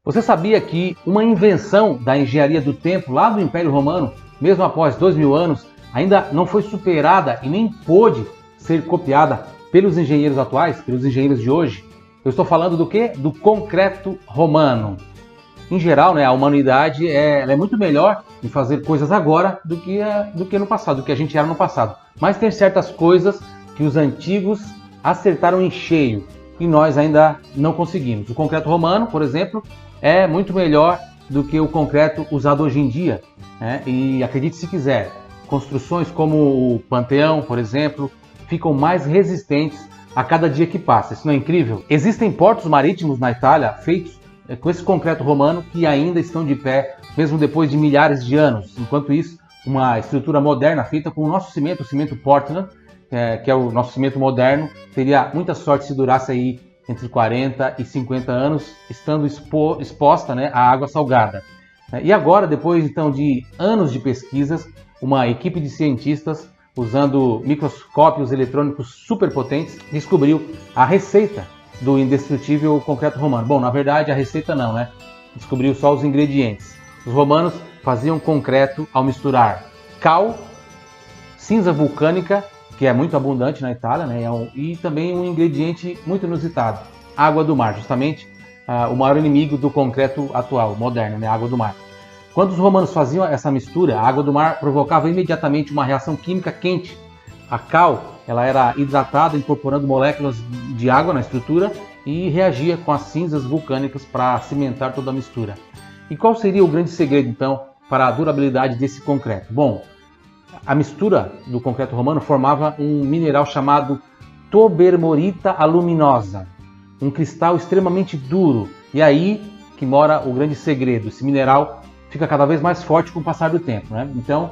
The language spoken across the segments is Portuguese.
Você sabia que uma invenção da engenharia do tempo lá do Império Romano, mesmo após 2000 anos, ainda não foi superada e nem pôde ser copiada pelos engenheiros atuais, pelos engenheiros de hoje? Eu estou falando do quê? Do concreto romano. Em geral, a humanidade é muito melhor em fazer coisas agora do que no passado, do que a gente era no passado. Mas tem certas coisas que os antigos acertaram em cheio e nós ainda não conseguimos. O concreto romano, por exemplo, é muito melhor do que o concreto usado hoje em dia. E acredite se quiser, construções como o Panteão, por exemplo, ficam mais resistentes a cada dia que passa. Isso não é incrível? Existem portos marítimos na Itália feitos com esse concreto romano que ainda estão de pé, mesmo depois de milhares de anos. Enquanto isso, uma estrutura moderna feita com o nosso cimento, o cimento Portland, que é o nosso cimento moderno, teria muita sorte se durasse aí entre 40 e 50 anos, estando exposta à água salgada. E agora, depois então de anos de pesquisas, uma equipe de cientistas, usando microscópios eletrônicos superpotentes, descobriu a receita do indestrutível concreto romano. Bom, na verdade a receita não, Descobriu só os ingredientes. Os romanos faziam concreto ao misturar cal, cinza vulcânica, que é muito abundante na Itália, e também um ingrediente muito inusitado, água do mar, justamente o maior inimigo do concreto atual, moderno, a água do mar. Quando os romanos faziam essa mistura, a água do mar provocava imediatamente uma reação química quente. A cal, ela era hidratada, incorporando moléculas de água na estrutura e reagia com as cinzas vulcânicas para cimentar toda a mistura. E qual seria o grande segredo, então, para a durabilidade desse concreto? Bom, a mistura do concreto romano formava um mineral chamado tobermorita aluminosa, um cristal extremamente duro. E aí que mora o grande segredo. Esse mineral fica cada vez mais forte com o passar do tempo. Então,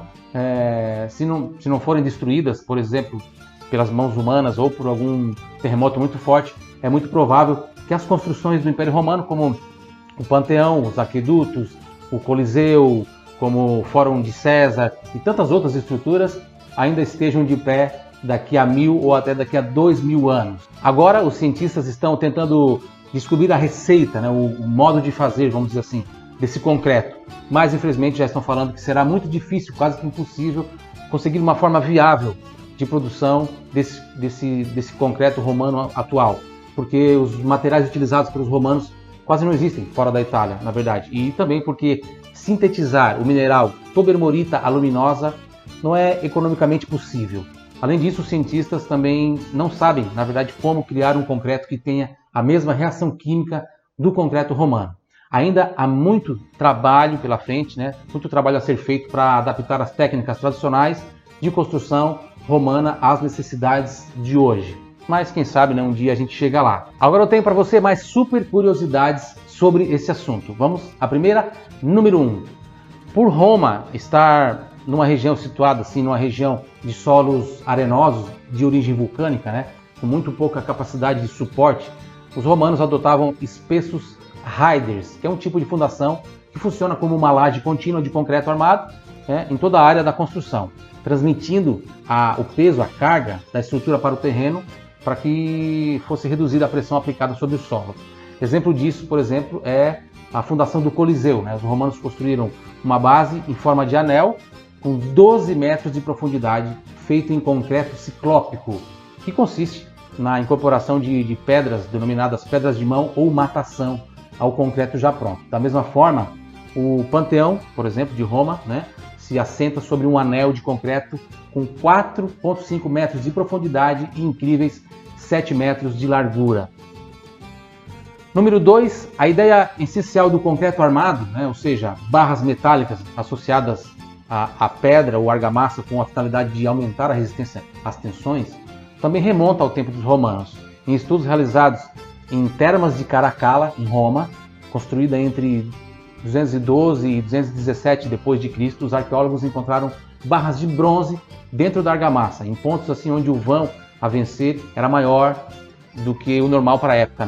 se não forem destruídas, por exemplo, pelas mãos humanas ou por algum terremoto muito forte, é muito provável que as construções do Império Romano, como o Panteão, os aquedutos, o Coliseu, como o Fórum de César e tantas outras estruturas, ainda estejam de pé daqui a 1000 ou até daqui a 2000 anos. Agora, os cientistas estão tentando descobrir a receita, o modo de fazer, vamos dizer assim, desse concreto. Mas, infelizmente, já estão falando que será muito difícil, quase que impossível, conseguir uma forma viável de produção desse concreto romano atual. Porque os materiais utilizados pelos romanos quase não existem fora da Itália, na verdade. E também porque sintetizar o mineral tobermorita aluminosa não é economicamente possível. Além disso, os cientistas também não sabem, na verdade, como criar um concreto que tenha a mesma reação química do concreto romano. Ainda há muito trabalho pela frente, muito trabalho a ser feito para adaptar as técnicas tradicionais de construção romana às necessidades de hoje. Mas quem sabe um dia a gente chega lá. Agora eu tenho para você mais super curiosidades sobre esse assunto. Vamos à primeira, número 1. Por Roma estar numa região situada assim, numa região de solos arenosos de origem vulcânica, com muito pouca capacidade de suporte, os romanos adotavam espessos riders, que é um tipo de fundação que funciona como uma laje contínua de concreto armado em toda a área da construção, transmitindo o peso, a carga da estrutura para o terreno, para que fosse reduzida a pressão aplicada sobre o solo. Exemplo disso, por exemplo, é a fundação do Coliseu. Os romanos construíram uma base em forma de anel, com 12 metros de profundidade, feito em concreto ciclópico, que consiste na incorporação de pedras denominadas pedras de mão ou matação ao concreto já pronto. Da mesma forma, o Panteão, por exemplo, de Roma, se assenta sobre um anel de concreto com 4,5 metros de profundidade e incríveis 7 metros de largura. Número 2, a ideia essencial do concreto armado, ou seja, barras metálicas associadas à pedra ou argamassa com a finalidade de aumentar a resistência às tensões, também remonta ao tempo dos romanos. Em estudos realizados em Termas de Caracalla, em Roma, construída entre 212 e 217 d.C., os arqueólogos encontraram barras de bronze dentro da argamassa, em pontos assim onde o vão a vencer era maior do que o normal para a época,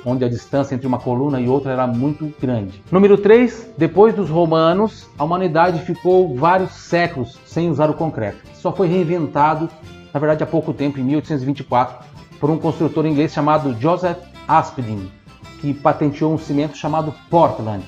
onde a distância entre uma coluna e outra era muito grande. Número 3, depois dos romanos, a humanidade ficou vários séculos sem usar o concreto. Só foi reinventado, na verdade, há pouco tempo, em 1824, por um construtor inglês chamado Joseph Aspdin. que patenteou um cimento chamado Portland,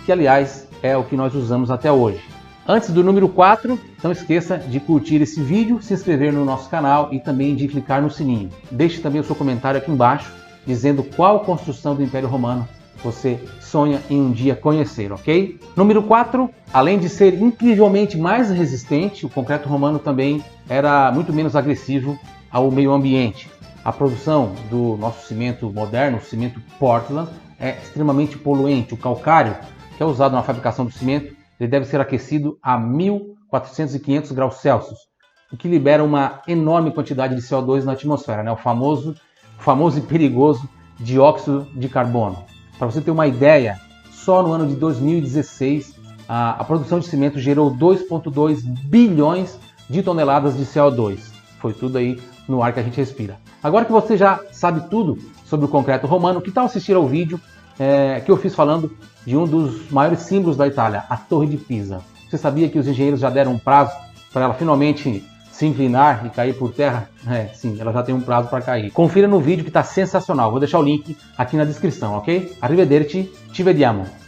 que aliás é o que nós usamos até hoje. Antes do número 4, não esqueça de curtir esse vídeo, se inscrever no nosso canal e também de clicar no sininho. Deixe também o seu comentário aqui embaixo, dizendo qual construção do Império Romano você sonha em um dia conhecer, ok? Número 4, além de ser incrivelmente mais resistente, o concreto romano também era muito menos agressivo ao meio ambiente. A produção do nosso cimento moderno, o cimento Portland, é extremamente poluente. O calcário, que é usado na fabricação do cimento, ele deve ser aquecido a 1.400 e 500 graus Celsius, o que libera uma enorme quantidade de CO2 na atmosfera, né? O famoso e perigoso dióxido de carbono. Para você ter uma ideia, só no ano de 2016, a produção de cimento gerou 2,2 bilhões de toneladas de CO2. Foi tudo aí no ar que a gente respira. Agora que você já sabe tudo sobre o concreto romano, que tal assistir ao vídeo que eu fiz falando de um dos maiores símbolos da Itália, a Torre de Pisa. Você sabia que os engenheiros já deram um prazo para ela finalmente se inclinar e cair por terra? Sim, ela já tem um prazo para cair. Confira no vídeo que está sensacional. Vou deixar o link aqui na descrição, ok? Arrivederci, ci vediamo!